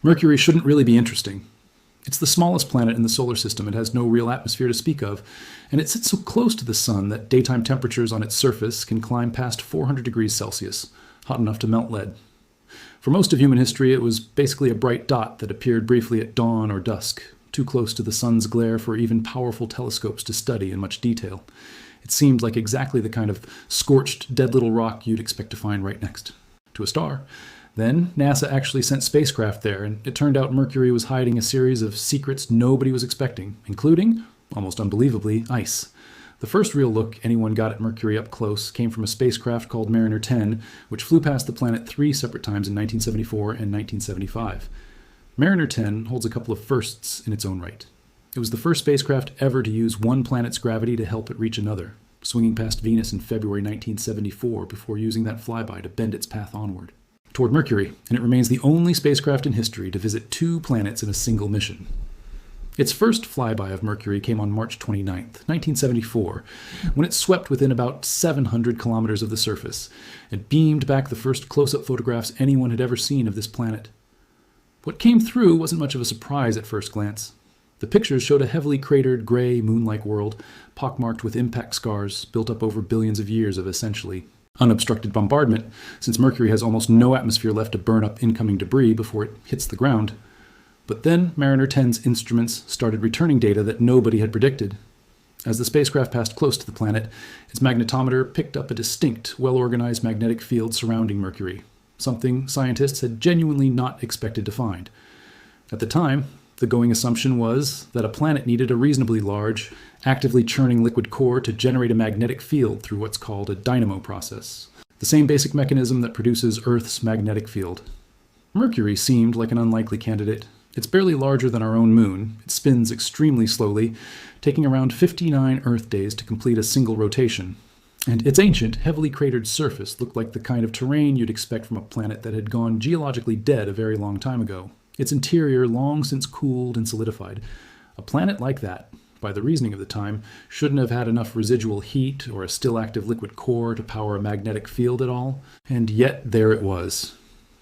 Mercury shouldn't really be interesting. It's the smallest planet in the solar system. It has no real atmosphere to speak of, and it sits so close to the sun that daytime temperatures on its surface can climb past 400 degrees Celsius, hot enough to melt lead. For most of human history, it was basically a bright dot that appeared briefly at dawn or dusk, too close to the sun's glare for even powerful telescopes to study in much detail. It seemed like exactly the kind of scorched, dead little rock you'd expect to find right next to a star. Then NASA actually sent spacecraft there, and it turned out Mercury was hiding a series of secrets nobody was expecting, including, almost unbelievably, ice. The first real look anyone got at Mercury up close came from a spacecraft called Mariner 10, which flew past the planet 3 separate times in 1974 and 1975. Mariner 10 holds a couple of firsts in its own right. It was the first spacecraft ever to use one planet's gravity to help it reach another, swinging past Venus in February 1974 before using that flyby to bend its path onward toward Mercury, and it remains the only spacecraft in history to visit 2 planets in a single mission. Its first flyby of Mercury came on March 29, 1974, when it swept within about 700 kilometers of the surface and beamed back the first close-up photographs anyone had ever seen of this planet. What came through wasn't much of a surprise at first glance. The pictures showed a heavily cratered, gray, moon-like world, pockmarked with impact scars built up over billions of years of essentially unobstructed bombardment, since Mercury has almost no atmosphere left to burn up incoming debris before it hits the ground. But then Mariner 10's instruments started returning data that nobody had predicted. As the spacecraft passed close to the planet, its magnetometer picked up a distinct, well-organized magnetic field surrounding Mercury, something scientists had genuinely not expected to find. At the time, the going assumption was that a planet needed a reasonably large, actively churning liquid core to generate a magnetic field through what's called a dynamo process, the same basic mechanism that produces Earth's magnetic field. Mercury seemed like an unlikely candidate. It's barely larger than our own moon. It spins extremely slowly, taking around 59 Earth days to complete a single rotation. And its ancient, heavily cratered surface looked like the kind of terrain you'd expect from a planet that had gone geologically dead a very long time ago. Its interior long since cooled and solidified. A planet like that, by the reasoning of the time, shouldn't have had enough residual heat or a still active liquid core to power a magnetic field at all. And yet there it was.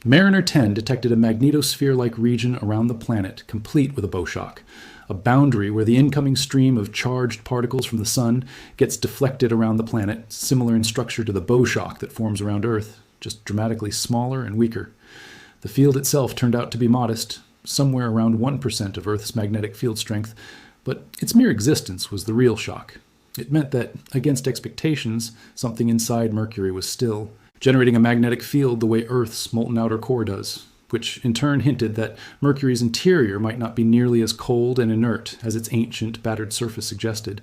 Mariner 10 detected a magnetosphere-like region around the planet, complete with a bow shock, a boundary where the incoming stream of charged particles from the sun gets deflected around the planet, similar in structure to the bow shock that forms around Earth, just dramatically smaller and weaker. The field itself turned out to be modest, somewhere around 1% of Earth's magnetic field strength, but its mere existence was the real shock. It meant that, against expectations, something inside Mercury was still generating a magnetic field the way Earth's molten outer core does, which in turn hinted that Mercury's interior might not be nearly as cold and inert as its ancient, battered surface suggested.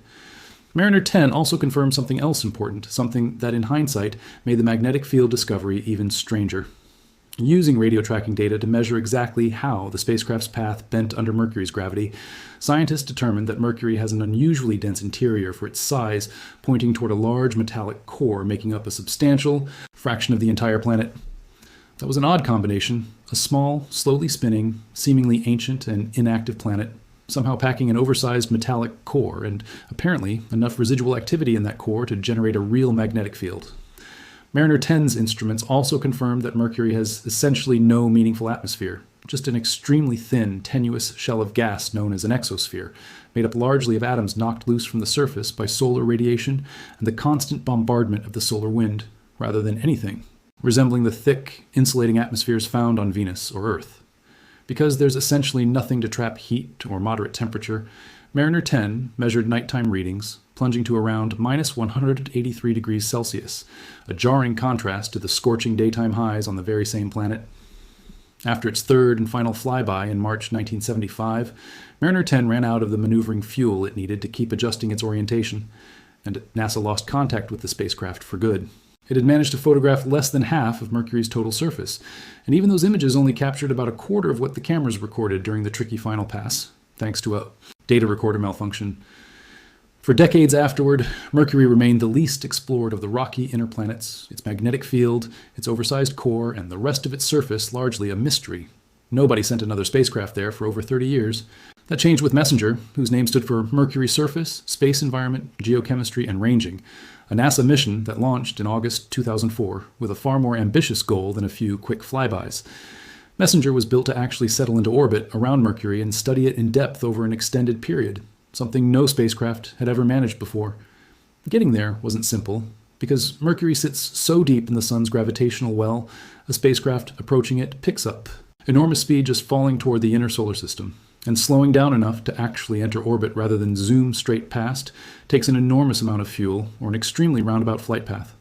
Mariner 10 also confirmed something else important, something that in hindsight made the magnetic field discovery even stranger. Using radio tracking data to measure exactly how the spacecraft's path bent under Mercury's gravity, scientists determined that Mercury has an unusually dense interior for its size, pointing toward a large metallic core making up a substantial fraction of the entire planet. That was an odd combination, a small, slowly spinning, seemingly ancient and inactive planet, somehow packing an oversized metallic core, and apparently enough residual activity in that core to generate a real magnetic field. Mariner 10's instruments also confirmed that Mercury has essentially no meaningful atmosphere, just an extremely thin, tenuous shell of gas known as an exosphere, made up largely of atoms knocked loose from the surface by solar radiation and the constant bombardment of the solar wind, rather than anything resembling the thick, insulating atmospheres found on Venus or Earth. Because there's essentially nothing to trap heat or moderate temperature, Mariner 10 measured nighttime readings, plunging to around minus 183 degrees Celsius, a jarring contrast to the scorching daytime highs on the very same planet. After its third and final flyby in March 1975, Mariner 10 ran out of the maneuvering fuel it needed to keep adjusting its orientation, and NASA lost contact with the spacecraft for good. It had managed to photograph less than half of Mercury's total surface, and even those images only captured about a quarter of what the cameras recorded during the tricky final pass, thanks to a data recorder malfunction. For decades afterward, Mercury remained the least explored of the rocky inner planets, its magnetic field, its oversized core, and the rest of its surface largely a mystery. Nobody sent another spacecraft there for over 30 years. That changed with Messenger, whose name stood for Mercury Surface, Space Environment, Geochemistry, and Ranging, a NASA mission that launched in August 2004 with a far more ambitious goal than a few quick flybys. Messenger was built to actually settle into orbit around Mercury and study it in depth over an extended period, something no spacecraft had ever managed before. Getting there wasn't simple, because Mercury sits so deep in the sun's gravitational well, a spacecraft approaching it picks up enormous speed just falling toward the inner solar system, and slowing down enough to actually enter orbit rather than zoom straight past takes an enormous amount of fuel or an extremely roundabout flight path.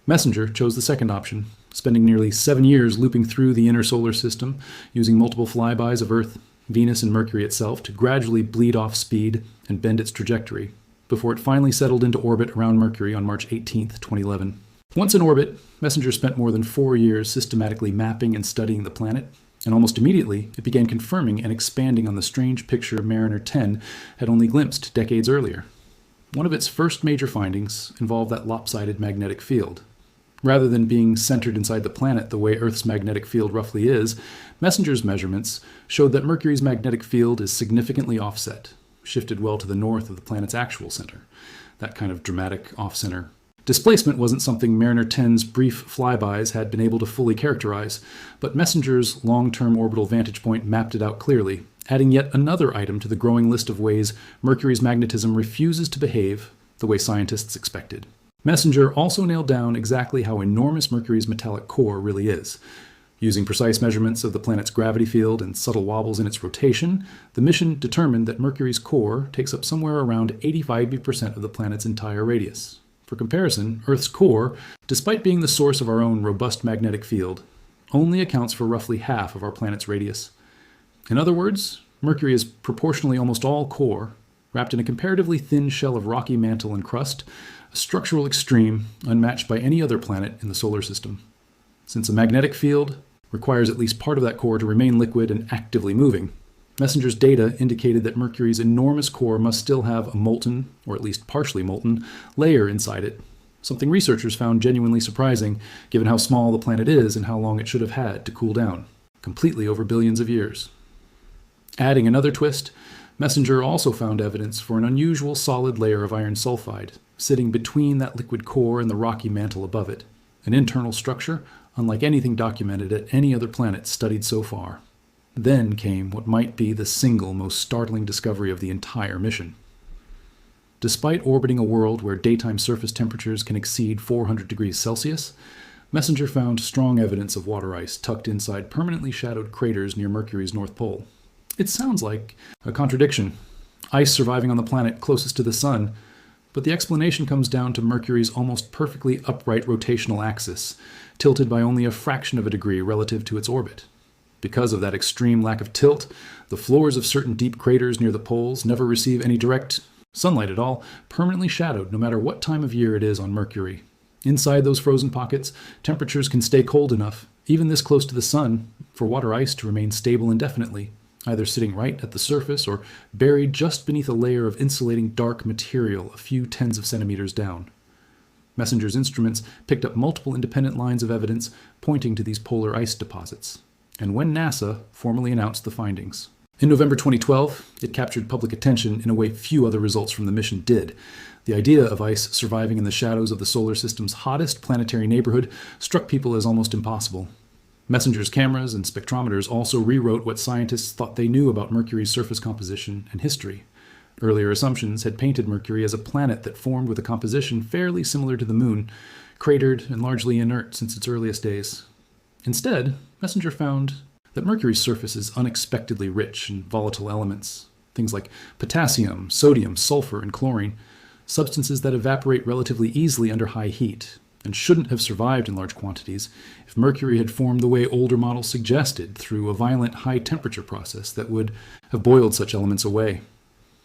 Messenger chose the second option, spending nearly 7 years looping through the inner solar system, using multiple flybys of Earth, Venus, and Mercury itself to gradually bleed off speed and bend its trajectory, before it finally settled into orbit around Mercury on March 18, 2011. Once in orbit, Messenger spent more than 4 years systematically mapping and studying the planet, and almost immediately it began confirming and expanding on the strange picture Mariner 10 had only glimpsed decades earlier. One of its first major findings involved that lopsided magnetic field. Rather than being centered inside the planet the way Earth's magnetic field roughly is, Messenger's measurements showed that Mercury's magnetic field is significantly offset, shifted well to the north of the planet's actual center. That kind of dramatic off-center. Displacement wasn't something Mariner 10's brief flybys had been able to fully characterize, but Messenger's long-term orbital vantage point mapped it out clearly, adding yet another item to the growing list of ways Mercury's magnetism refuses to behave the way scientists expected. Messenger also nailed down exactly how enormous Mercury's metallic core really is. Using precise measurements of the planet's gravity field and subtle wobbles in its rotation, the mission determined that Mercury's core takes up somewhere around 85% of the planet's entire radius. For comparison, Earth's core, despite being the source of our own robust magnetic field, only accounts for roughly half of our planet's radius. In other words, Mercury is proportionally almost all core, wrapped in a comparatively thin shell of rocky mantle and crust, a structural extreme unmatched by any other planet in the solar system. Since a magnetic field requires at least part of that core to remain liquid and actively moving, Messenger's data indicated that Mercury's enormous core must still have a molten, or at least partially molten, layer inside it, something researchers found genuinely surprising given how small the planet is and how long it should have had to cool down, completely over billions of years. Adding another twist, Messenger also found evidence for an unusual solid layer of iron sulfide, sitting between that liquid core and the rocky mantle above it, an internal structure unlike anything documented at any other planet studied so far. Then came what might be the single most startling discovery of the entire mission. Despite orbiting a world where daytime surface temperatures can exceed 400 degrees Celsius, Messenger found strong evidence of water ice tucked inside permanently shadowed craters near Mercury's north pole. It sounds like a contradiction, ice surviving on the planet closest to the sun, but the explanation comes down to Mercury's almost perfectly upright rotational axis, tilted by only a fraction of a degree relative to its orbit. Because of that extreme lack of tilt, the floors of certain deep craters near the poles never receive any direct sunlight at all, permanently shadowed no matter what time of year it is on Mercury. Inside those frozen pockets, temperatures can stay cold enough, even this close to the sun, for water ice to remain stable indefinitely, either sitting right at the surface or buried just beneath a layer of insulating dark material a few tens of centimeters down. Messenger's instruments picked up multiple independent lines of evidence pointing to these polar ice deposits, and when NASA formally announced the findings. In November 2012, it captured public attention in a way few other results from the mission did. The idea of ice surviving in the shadows of the solar system's hottest planetary neighborhood struck people as almost impossible. Messenger's cameras and spectrometers also rewrote what scientists thought they knew about Mercury's surface composition and history. Earlier assumptions had painted Mercury as a planet that formed with a composition fairly similar to the Moon, cratered and largely inert since its earliest days. Instead, Messenger found that Mercury's surface is unexpectedly rich in volatile elements, things like potassium, sodium, sulfur, and chlorine, substances that evaporate relatively easily under high heat, and shouldn't have survived in large quantities if Mercury had formed the way older models suggested through a violent high-temperature process that would have boiled such elements away.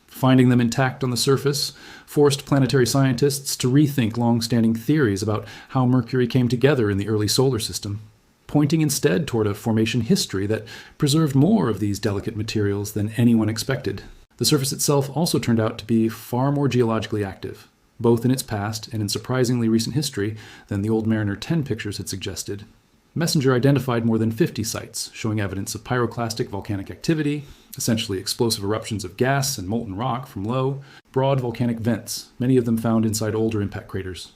Finding them intact on the surface forced planetary scientists to rethink long-standing theories about how Mercury came together in the early solar system, pointing instead toward a formation history that preserved more of these delicate materials than anyone expected. The surface itself also turned out to be far more geologically active, both in its past and in surprisingly recent history than the old Mariner 10 pictures had suggested. Messenger identified more than 50 sites showing evidence of pyroclastic volcanic activity, essentially explosive eruptions of gas and molten rock from low, broad volcanic vents, many of them found inside older impact craters.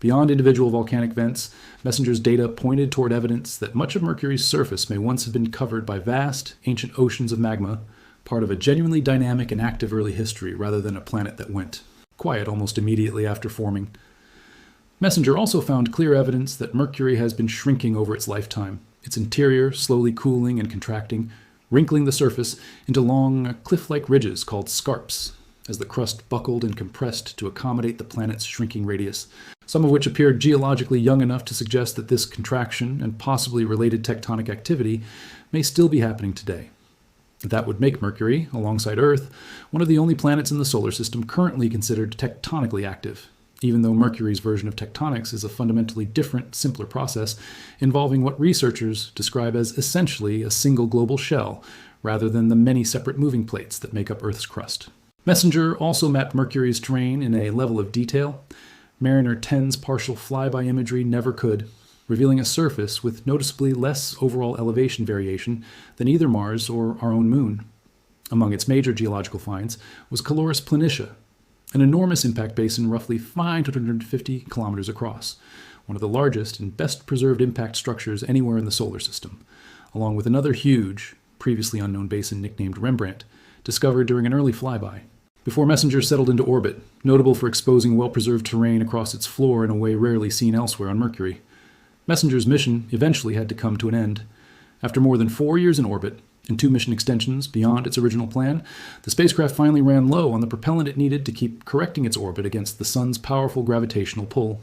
Beyond individual volcanic vents, MESSENGER's data pointed toward evidence that much of Mercury's surface may once have been covered by vast, ancient oceans of magma, part of a genuinely dynamic and active early history rather than a planet that went quiet almost immediately after forming. MESSENGER also found clear evidence that Mercury has been shrinking over its lifetime, its interior slowly cooling and contracting, wrinkling the surface into long, cliff-like ridges called scarps, as the crust buckled and compressed to accommodate the planet's shrinking radius, some of which appeared geologically young enough to suggest that this contraction and possibly related tectonic activity may still be happening today. That would make Mercury, alongside Earth, one of the only planets in the solar system currently considered tectonically active, even though Mercury's version of tectonics is a fundamentally different, simpler process involving what researchers describe as essentially a single global shell, rather than the many separate moving plates that make up Earth's crust. MESSENGER also mapped Mercury's terrain in a level of detail Mariner 10's partial flyby imagery never could, revealing a surface with noticeably less overall elevation variation than either Mars or our own moon. Among its major geological finds was Caloris Planitia, an enormous impact basin roughly 550 kilometers across, one of the largest and best preserved impact structures anywhere in the solar system, along with another huge, previously unknown basin nicknamed Rembrandt, discovered during an early flyby. Before MESSENGER settled into orbit, notable for exposing well-preserved terrain across its floor in a way rarely seen elsewhere on Mercury. MESSENGER's mission eventually had to come to an end. After more than 4 years in orbit, and 2 mission extensions beyond its original plan, the spacecraft finally ran low on the propellant it needed to keep correcting its orbit against the sun's powerful gravitational pull.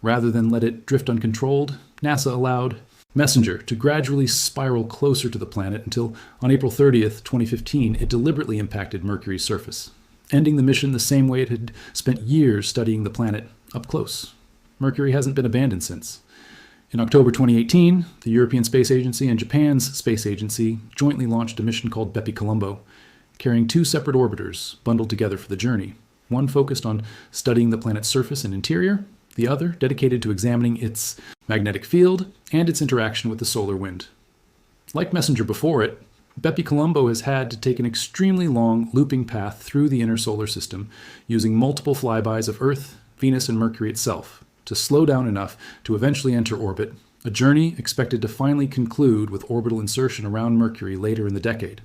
Rather than let it drift uncontrolled, NASA allowed MESSENGER to gradually spiral closer to the planet until, on April 30th, 2015, it deliberately impacted Mercury's surface, ending the mission the same way it had spent years studying the planet up close. Mercury hasn't been abandoned since. In October 2018, the European Space Agency and Japan's Space Agency jointly launched a mission called BepiColombo, carrying 2 separate orbiters bundled together for the journey, one focused on studying the planet's surface and interior, the other dedicated to examining its magnetic field and its interaction with the solar wind. Like MESSENGER before it, BepiColombo has had to take an extremely long, looping path through the inner solar system, using multiple flybys of Earth, Venus, and Mercury itself, to slow down enough to eventually enter orbit, a journey expected to finally conclude with orbital insertion around Mercury later in the decade.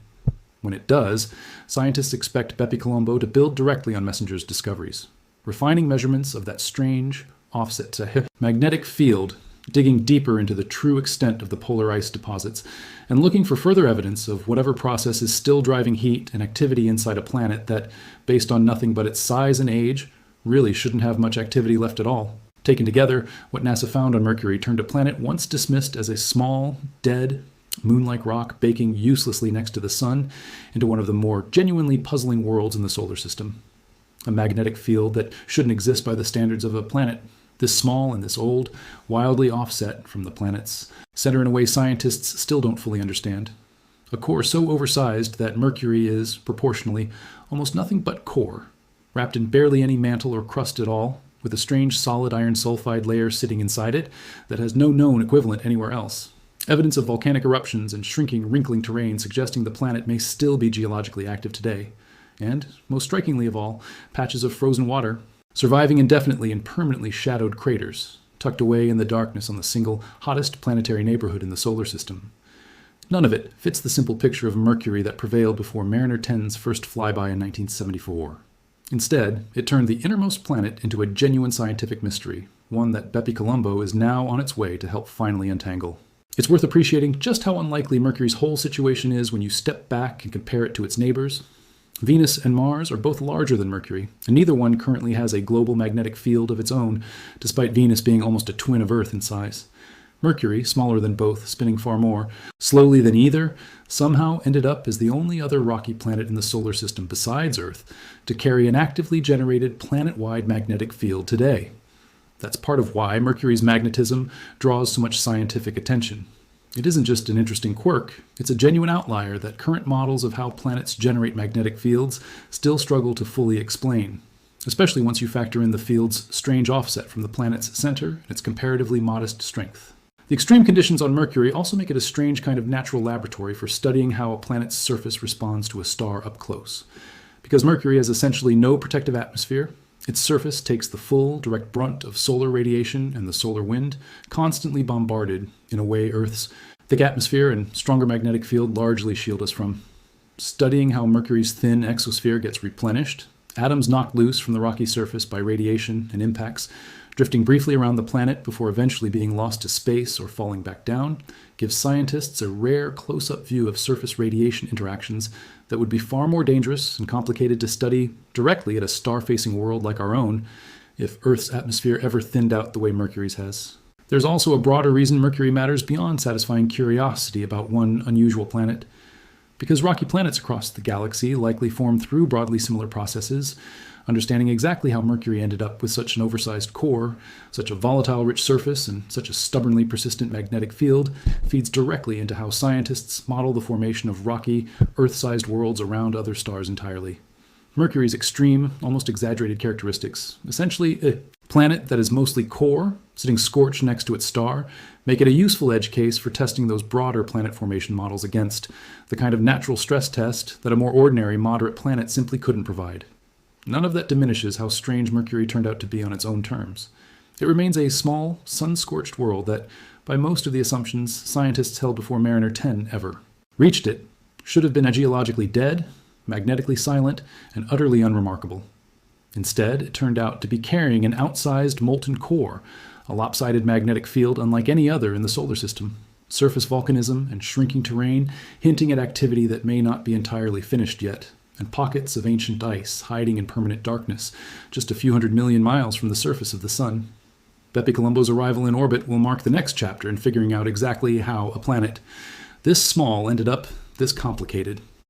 When it does, scientists expect BepiColombo to build directly on MESSENGER's discoveries, refining measurements of that strange, offset to magnetic field, digging deeper into the true extent of the polar ice deposits, and looking for further evidence of whatever process is still driving heat and activity inside a planet that, based on nothing but its size and age, really shouldn't have much activity left at all. Taken together, what NASA found on Mercury turned a planet once dismissed as a small, dead, moon-like rock baking uselessly next to the sun into one of the more genuinely puzzling worlds in the solar system. A magnetic field that shouldn't exist by the standards of a planet, this small and this old, wildly offset from the planet's center in a way scientists still don't fully understand. A core so oversized that Mercury is, proportionally, almost nothing but core, wrapped in barely any mantle or crust at all, with a strange solid iron sulfide layer sitting inside it that has no known equivalent anywhere else. Evidence of volcanic eruptions and shrinking, wrinkling terrain suggesting the planet may still be geologically active today. And, most strikingly of all, patches of frozen water, surviving indefinitely in permanently shadowed craters, tucked away in the darkness on the single hottest planetary neighborhood in the solar system. None of it fits the simple picture of Mercury that prevailed before Mariner 10's first flyby in 1974. Instead, it turned the innermost planet into a genuine scientific mystery, one that BepiColombo is now on its way to help finally untangle. It's worth appreciating just how unlikely Mercury's whole situation is when you step back and compare it to its neighbors. Venus and Mars are both larger than Mercury, and neither one currently has a global magnetic field of its own, despite Venus being almost a twin of Earth in size. Mercury, smaller than both, spinning far more slowly than either, somehow ended up as the only other rocky planet in the solar system besides Earth to carry an actively generated planet-wide magnetic field today. That's part of why Mercury's magnetism draws so much scientific attention. It isn't just an interesting quirk, it's a genuine outlier that current models of how planets generate magnetic fields still struggle to fully explain, especially once you factor in the field's strange offset from the planet's center and its comparatively modest strength. The extreme conditions on Mercury also make it a strange kind of natural laboratory for studying how a planet's surface responds to a star up close. Because Mercury has essentially no protective atmosphere, Its surface takes the full, direct brunt of solar radiation and the solar wind, constantly bombarded in a way Earth's thick atmosphere and stronger magnetic field largely shield us from. Studying how Mercury's thin exosphere gets replenished, atoms knocked loose from the rocky surface by radiation and impacts, drifting briefly around the planet before eventually being lost to space or falling back down, gives scientists a rare close-up view of surface radiation interactions that would be far more dangerous and complicated to study directly at a star-facing world like our own if Earth's atmosphere ever thinned out the way Mercury's has. There's also a broader reason Mercury matters beyond satisfying curiosity about one unusual planet. Because rocky planets across the galaxy likely form through broadly similar processes, understanding exactly how Mercury ended up with such an oversized core, such a volatile rich surface, and such a stubbornly persistent magnetic field feeds directly into how scientists model the formation of rocky, Earth-sized worlds around other stars entirely. Mercury's extreme, almost exaggerated characteristics, essentially a planet that is mostly core, sitting scorched next to its star, make it a useful edge case for testing those broader planet formation models against, the kind of natural stress test that a more ordinary, moderate planet simply couldn't provide. None of that diminishes how strange Mercury turned out to be on its own terms. It remains a small, sun-scorched world that, by most of the assumptions scientists held before Mariner 10 ever, reached it, should have been geologically dead, magnetically silent, and utterly unremarkable. Instead, it turned out to be carrying an outsized molten core, a lopsided magnetic field unlike any other in the solar system, surface volcanism and shrinking terrain hinting at activity that may not be entirely finished yet, and pockets of ancient ice hiding in permanent darkness just a few 100 million miles from the surface of the Sun. BepiColombo's arrival in orbit will mark the next chapter in figuring out exactly how a planet this small ended up this complicated.